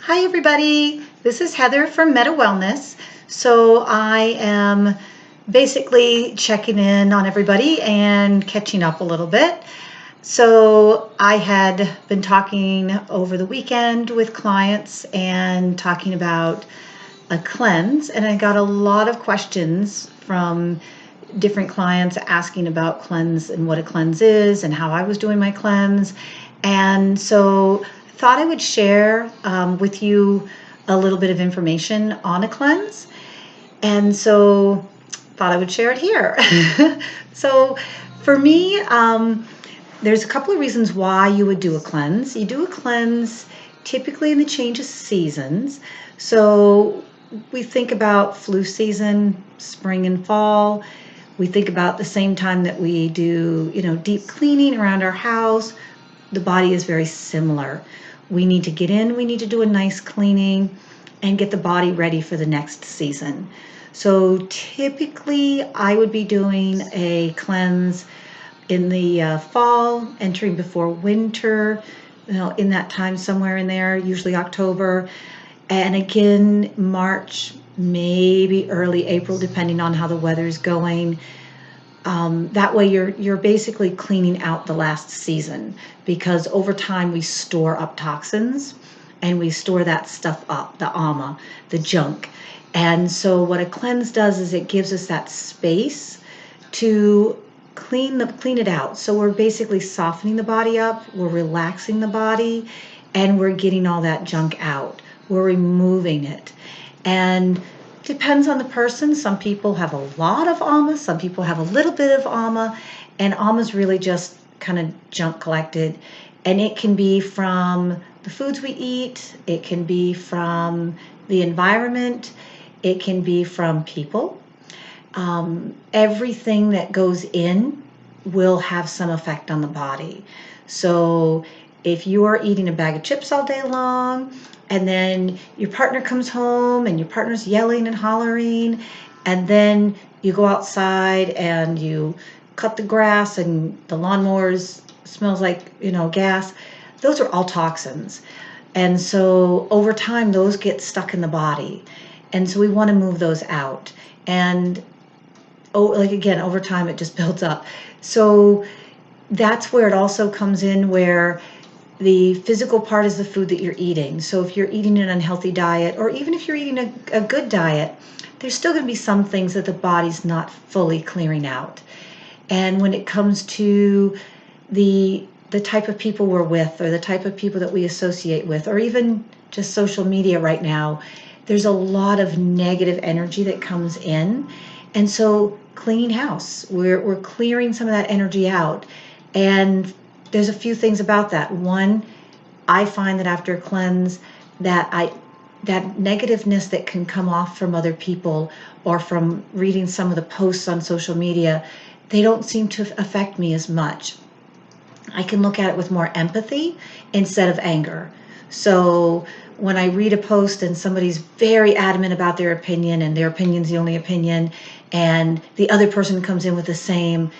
Hi everybody, this is Heather from Meta Wellness. So I am basically checking in on everybody and catching up a little bit. So I had been talking over the weekend with clients and talking about a cleanse, and I got a lot of questions from different clients asking about cleanse and what a cleanse is and how I was doing my cleanse. And so I thought I would share with you a little bit of information on a cleanse. And so thought I would share it here. So for me, there's a couple of reasons why you would do a cleanse. You do a cleanse typically in the change of seasons. So we think about flu season, spring and fall. We think about the same time that we do, deep cleaning around our house. The body is very similar. We need to get in, we need to do a nice cleaning and get the body ready for the next season. So typically I would be doing a cleanse in the fall, entering before winter, in that time somewhere in there, usually October. And again, March, maybe early April, depending on how the weather's going. That way you're basically cleaning out the last season, because over time we store up toxins and we store that stuff up, the ama, the junk. And so what a cleanse does is it gives us that space to clean it out. So we're basically softening the body up, we're relaxing the body, and we're getting all that junk out. We're removing it. And depends on the person. Some people have a lot of ama, some people have a little bit of ama, and ama is really just kind of junk collected. And it can be from the foods we eat, it can be from the environment, it can be from people. Everything that goes in will have some effect on the body. So if you are eating a bag of chips all day long, and then your partner comes home and your partner's yelling and hollering, and then you go outside and you cut the grass and the lawnmower smells like, gas, those are all toxins. And so over time, those get stuck in the body. And so we want to move those out. And over time, it just builds up. So that's where it also comes in, where the physical part is the food that you're eating. So if you're eating an unhealthy diet, or even if you're eating a good diet, there's still going to be some things that the body's not fully clearing out. And when it comes to the type of people we're with, or the type of people that we associate with, or even just social media right now, there's a lot of negative energy that comes in. And so cleaning house, we're clearing some of that energy out. And there's a few things about that. One, I find that after a cleanse, that negativeness that can come off from other people or from reading some of the posts on social media, they don't seem to affect me as much. I can look at it with more empathy instead of anger. So when I read a post and somebody's very adamant about their opinion, and their opinion's the only opinion, and the other person comes in with the same,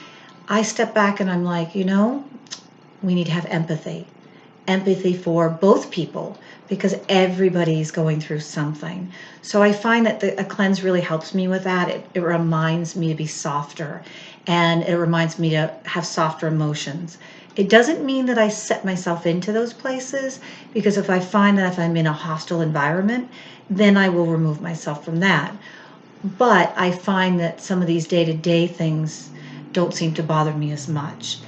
I step back and I'm like, we need to have empathy for both people, because everybody's going through something. So I find that a cleanse really helps me with that. It reminds me to be softer, and it reminds me to have softer emotions. It doesn't mean that I set myself into those places, because if I find that if I'm in a hostile environment, then I will remove myself from that. But I find that some of these day-to-day things don't seem to bother me as much.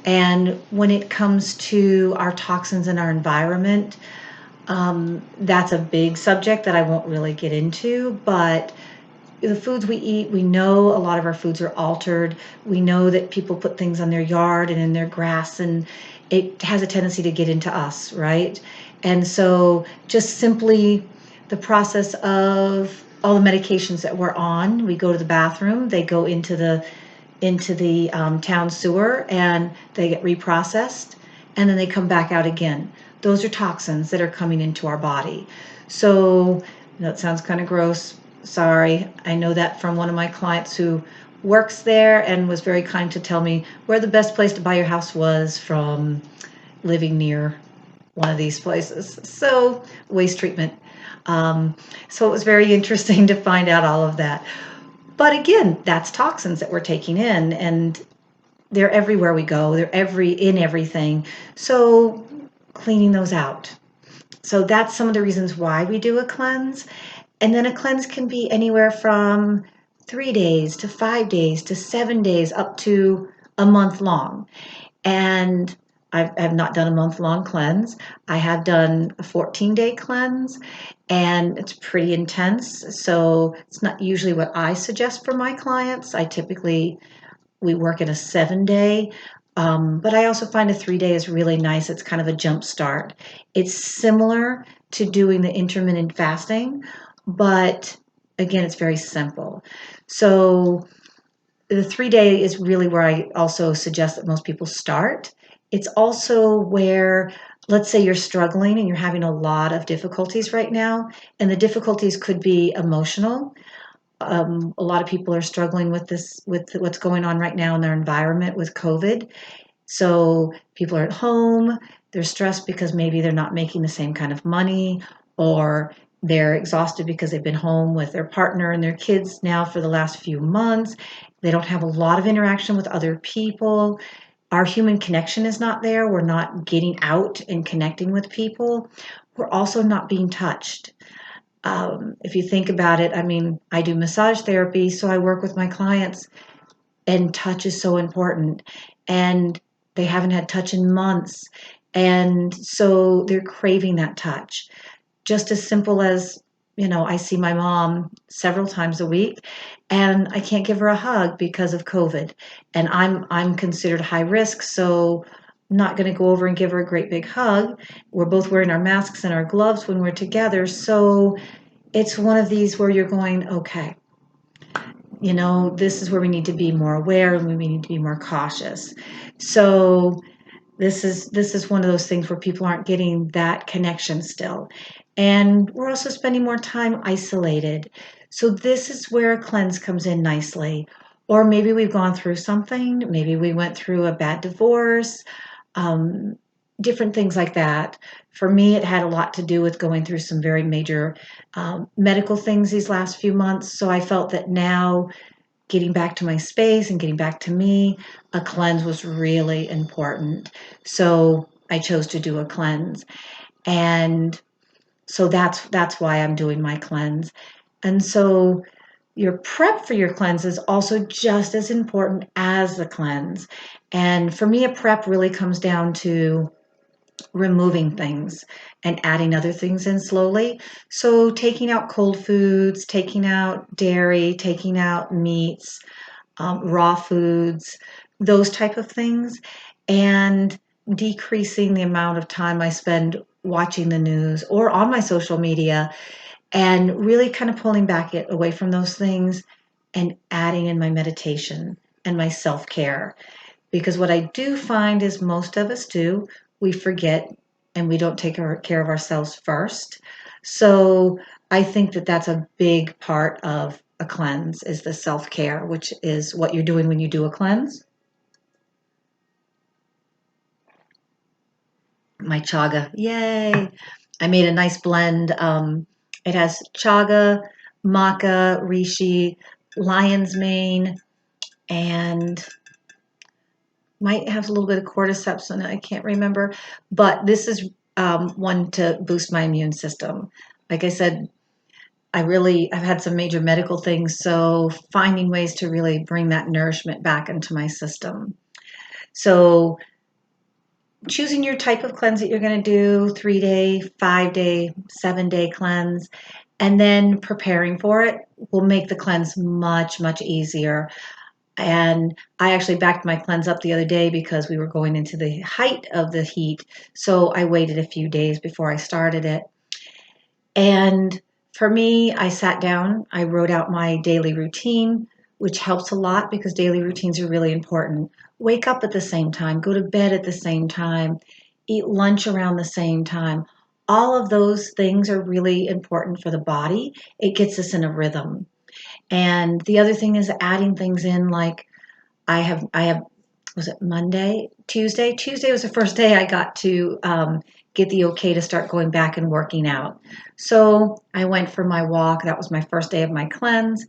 And when it comes to our toxins in our environment, that's a big subject that I won't really get into. But the foods we eat, we know a lot of our foods are altered. We know that people put things on their yard and in their grass, and it has a tendency to get into us, right? And so just simply the process of all the medications that we're on, we go to the bathroom, they go into the town sewer, and they get reprocessed, and then they come back out again. Those are toxins that are coming into our body. So it sounds kind of gross. Sorry. I know that from one of my clients who works there and was very kind to tell me where the best place to buy your house was, from living near one of these places. So waste treatment. So it was very interesting to find out all of that. But again, that's toxins that we're taking in, and they're everywhere we go. They're in everything. So cleaning those out. So that's some of the reasons why we do a cleanse. And then a cleanse can be anywhere from 3 days to 5 days to 7 days up to a month long. And I've not done a month-long cleanse. I have done a 14-day cleanse, and it's pretty intense. So it's not usually what I suggest for my clients. We work in a 7-day, but I also find a 3-day is really nice. It's kind of a jump start. It's similar to doing the intermittent fasting, but again, it's very simple. So the 3-day is really where I also suggest that most people start. It's also where, let's say you're struggling and you're having a lot of difficulties right now, and the difficulties could be emotional. A lot of people are struggling with what's going on right now in their environment with COVID. So people are at home, they're stressed because maybe they're not making the same kind of money, or they're exhausted because they've been home with their partner and their kids now for the last few months. They don't have a lot of interaction with other people. Our human connection is not there. We're not getting out and connecting with people. We're also not being touched. If you think about it, I mean, I do massage therapy, so I work with my clients, and touch is so important. And they haven't had touch in months. And so they're craving that touch. Just as simple as, I see my mom several times a week, and I can't give her a hug because of COVID. And I'm considered high risk, so I'm not going to go over and give her a great big hug. We're both wearing our masks and our gloves when we're together. So it's one of these where you're going, okay, this is where we need to be more aware and we need to be more cautious. So this is one of those things where people aren't getting that connection still. And we're also spending more time isolated. So this is where a cleanse comes in nicely. Or maybe we've gone through something. Maybe we went through a bad divorce, different things like that. For me, it had a lot to do with going through some very major medical things these last few months. So I felt that now, getting back to my space and getting back to me, a cleanse was really important. So I chose to do a cleanse. And so that's why I'm doing my cleanse. And so your prep for your cleanse is also just as important as the cleanse. And for me, a prep really comes down to removing things and adding other things in slowly. So taking out cold foods, taking out dairy, taking out meats, raw foods, those type of things, and decreasing the amount of time I spend watching the news or on my social media, and really kind of pulling back it away from those things and adding in my meditation and my self-care. Because what I do find is most of us do, we forget and we don't take care of ourselves first. So I think that that's a big part of a cleanse, is the self-care, which is what you're doing when you do a cleanse. My chaga, yay! I made a nice blend. It has chaga, maca, reishi, lion's mane, and might have a little bit of cordyceps in it. I can't remember, but this is one to boost my immune system. Like I said, I've had some major medical things, so finding ways to really bring that nourishment back into my system. So choosing your type of cleanse that you're going to do, 3-day, 5-day, 7-day cleanse, and then preparing for it will make the cleanse much, much easier. And I actually backed my cleanse up the other day because we were going into the height of the heat. So I waited a few days before I started it. And for me, I sat down, I wrote out my daily routine, which helps a lot because daily routines are really important. Wake up at the same time, go to bed at the same time, eat lunch around the same time. All of those things are really important for the body. It gets us in a rhythm. And the other thing is adding things in, like I have, was it Monday? Tuesday? Tuesday was the first day I got to get the okay to start going back and working out. So I went for my walk. That was my first day of my cleanse.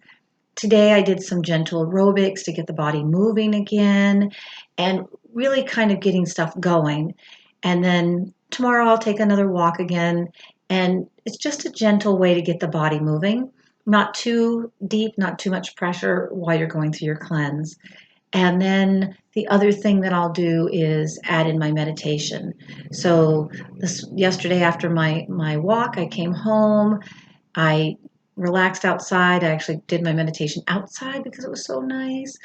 Today I did some gentle aerobics to get the body moving again and really kind of getting stuff going. And then tomorrow I'll take another walk again. And it's just a gentle way to get the body moving, not too deep, not too much pressure while you're going through your cleanse. And then the other thing that I'll do is add in my meditation. So yesterday after my walk, I came home. I relaxed outside. I actually did my meditation outside because it was so nice.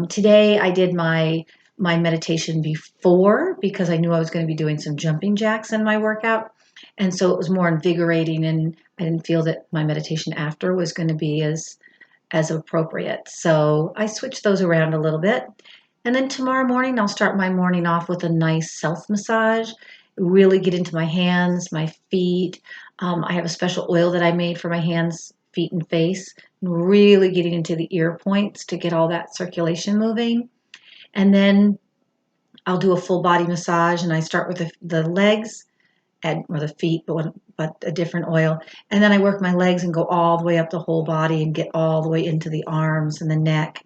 Today I did my meditation before because I knew I was going to be doing some jumping jacks in my workout. And so it was more invigorating, and I didn't feel that my meditation after was going to be as appropriate. So I switched those around a little bit. And then tomorrow morning, I'll start my morning off with a nice self massage, really get into my hands, my feet. I have a special oil that I made for my hands, feet, and face, really getting into the ear points to get all that circulation moving. And then I'll do a full body massage, and I start with the legs or the feet, but a different oil. And then I work my legs and go all the way up the whole body and get all the way into the arms and the neck.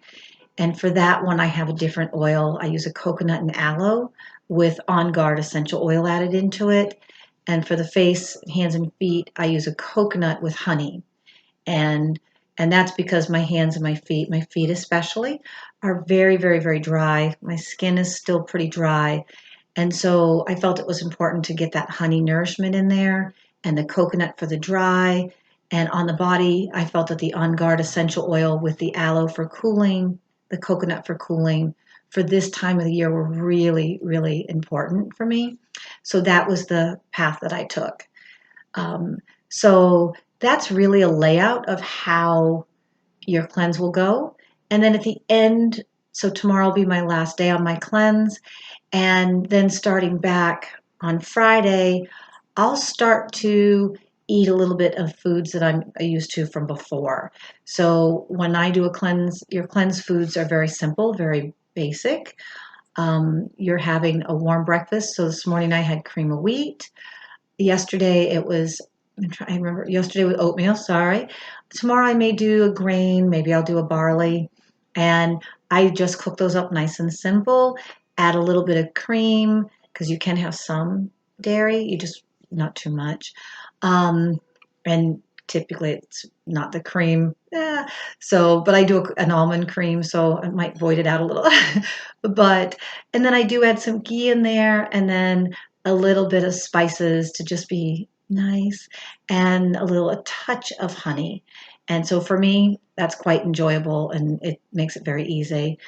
And for that one, I have a different oil. I use a coconut and aloe with On Guard essential oil added into it. And for the face, hands, and feet, I use a coconut with honey. And and that's because my hands and my feet especially, are very, very, very dry. My skin is still pretty dry. And so I felt it was important to get that honey nourishment in there and the coconut for the dry. And on the body, I felt that the On Guard essential oil with the aloe for cooling, the coconut for cooling, for this time of the year were really, really important for me. So that was the path that I took. So that's really a layout of how your cleanse will go. And then at the end, so tomorrow will be my last day on my cleanse. And then starting back on Friday, I'll start to eat a little bit of foods that I'm used to from before. So when I do a cleanse, your cleanse foods are very simple, very basic. You're having a warm breakfast. So this morning I had cream of wheat. Yesterday it was, I remember, yesterday was oatmeal, sorry. Tomorrow I may do a grain, maybe I'll do a barley. And I just cook those up nice and simple, add a little bit of cream, because you can have some dairy, you just, not too much. And typically it's not the cream. So, but I do an almond cream, so I might void it out a little. But, and then I do add some ghee in there, and then a little bit of spices to just be nice, and a touch of honey. And so for me, that's quite enjoyable, and it makes it very easy.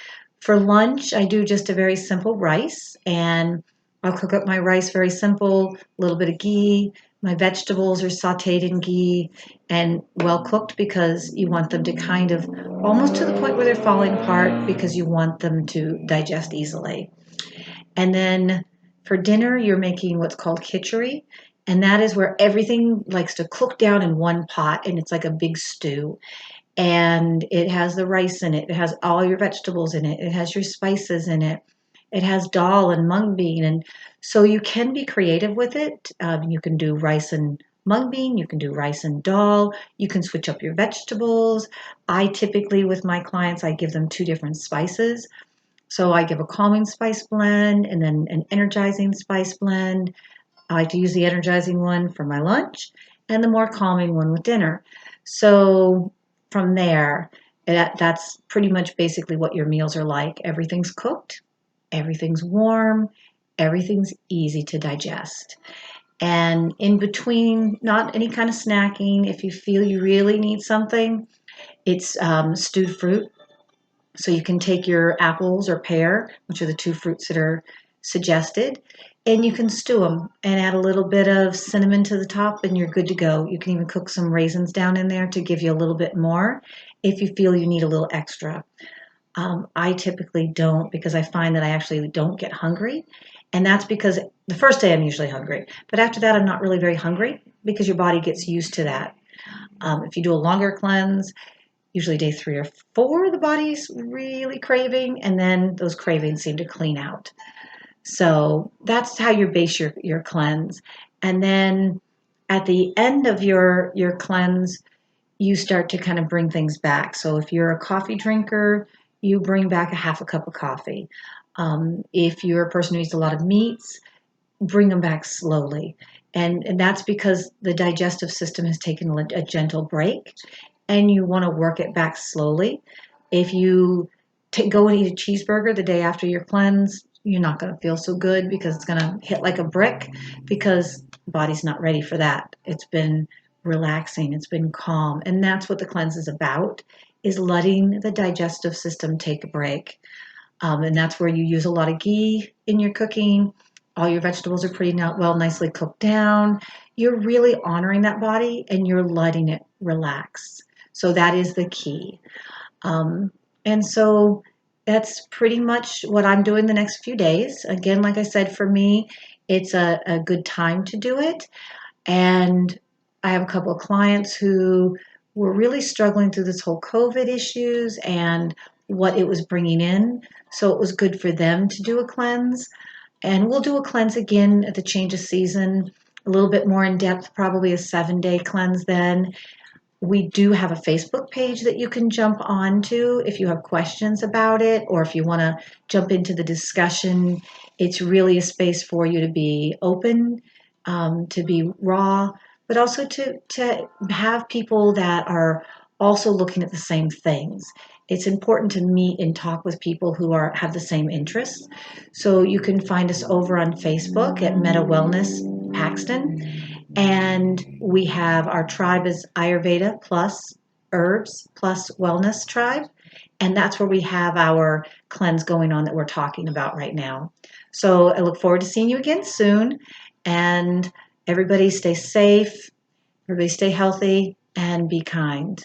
For lunch, I do just a very simple rice, and I'll cook up my rice very simple, a little bit of ghee. My vegetables are sauteed in ghee and well cooked because you want them to kind of almost to the point where they're falling apart because you want them to digest easily. And then for dinner, you're making what's called khichdi, and that is where everything likes to cook down in one pot, and it's like a big stew. And it has the rice in it. It has all your vegetables in it. It has your spices in it. It has dal and mung bean, and so you can be creative with it. You can do rice and mung bean. You can do rice and dal. You can switch up your vegetables. I typically, with my clients, I give them two different spices. So I give a calming spice blend and then an energizing spice blend. I like to use the energizing one for my lunch and the more calming one with dinner. So from there, that's pretty much basically what your meals are like. Everything's cooked, everything's warm, everything's easy to digest. And in between, not any kind of snacking. If you feel you really need something, it's stewed fruit. So you can take your apples or pear, which are the two fruits that are suggested, and you can stew them and add a little bit of cinnamon to the top, and you're good to go. You can even cook some raisins down in there to give you a little bit more if you feel you need a little extra. I typically don't, because I find that I actually don't get hungry. And that's because the first day I'm usually hungry, but after that I'm not really very hungry because your body gets used to that. If you do a longer cleanse, usually day 3 or 4, the body's really craving, and then those cravings seem to clean out. So that's how you base your cleanse. And then at the end of your cleanse, you start to kind of bring things back. So if you're a coffee drinker, you bring back a half a cup of coffee. If you're a person who eats a lot of meats, bring them back slowly. And that's because the digestive system has taken a gentle break and you want to work it back slowly. If you go and eat a cheeseburger the day after your cleanse, you're not going to feel so good because it's going to hit like a brick because the body's not ready for that. It's been relaxing, it's been calm, and that's what the cleanse is about, is letting the digestive system take a break. And that's where you use a lot of ghee in your cooking. All your vegetables are pretty well, nicely cooked down. You're really honoring that body and you're letting it relax. So that is the key. Um, and so that's pretty much what I'm doing the next few days. Again, like I said, for me, it's a good time to do it. And I have a couple of clients who were really struggling through this whole COVID issues and what it was bringing in. So it was good for them to do a cleanse. And we'll do a cleanse again at the change of season, a little bit more in depth, probably a 7-day cleanse then. We do have a Facebook page that you can jump onto if you have questions about it or if you want to jump into the discussion. It's really a space for you to be open, to be raw, but also to have people that are also looking at the same things. It's important to meet and talk with people who have the same interests. So you can find us over on Facebook at Meta Wellness Paxton, and we have our tribe is Ayurveda plus herbs plus wellness tribe. And that's where we have our cleanse going on that we're talking about right now. So I look forward to seeing you again soon. And everybody stay safe, everybody stay healthy, and be kind.